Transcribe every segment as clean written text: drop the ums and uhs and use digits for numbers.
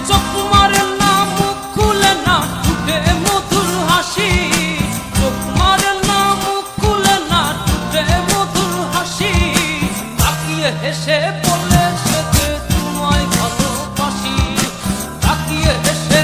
চোখ মারে না মুখ খুলে না ঠোঁটে মধুর হাসি, চোখ মারে না মুখ খুলে না ঠোঁটে মধুর হাসি, তাকিয়ে হেসে বলে সে যে তোমায় ভালোবাসি, তাকিয়ে হেসে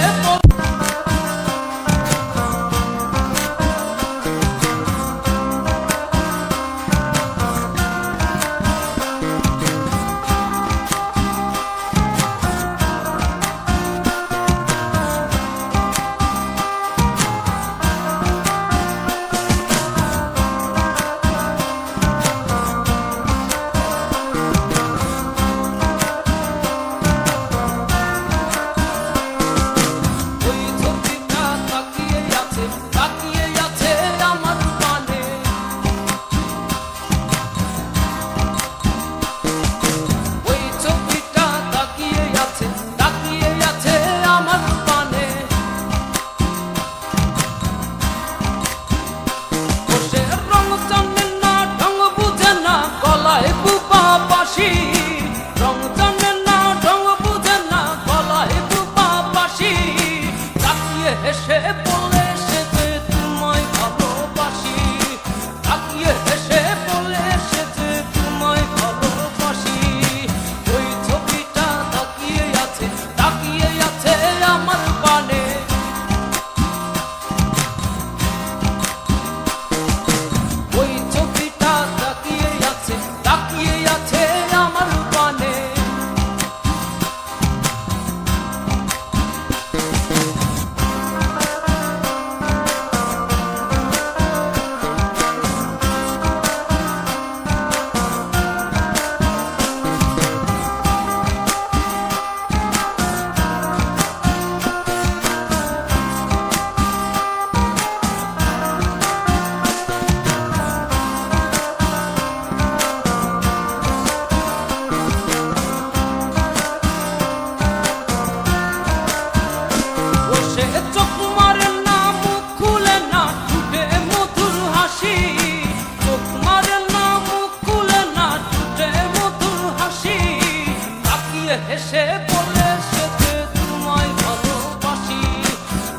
হেসে বলে সে যে তোমায় ভালোবাসি,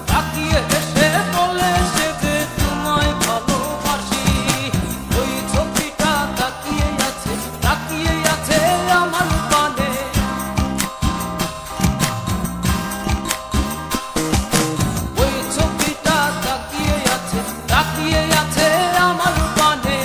তাকিয়ে হেসে বলে সে যে তোমায় ভালোবাসি, ওই ছবিটা তাকিয়ে আছে আমার পানে, ওই ছবিটা তাকিয়ে আছে আমার পানে।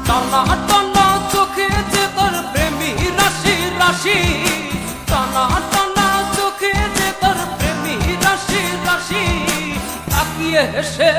টানা টানা চোখে যে তার প্রেমী রাশি রাশি, টানা টানা চোখে যে তার প্রেমী রাশি রাশি, তাকিয়ে হেসে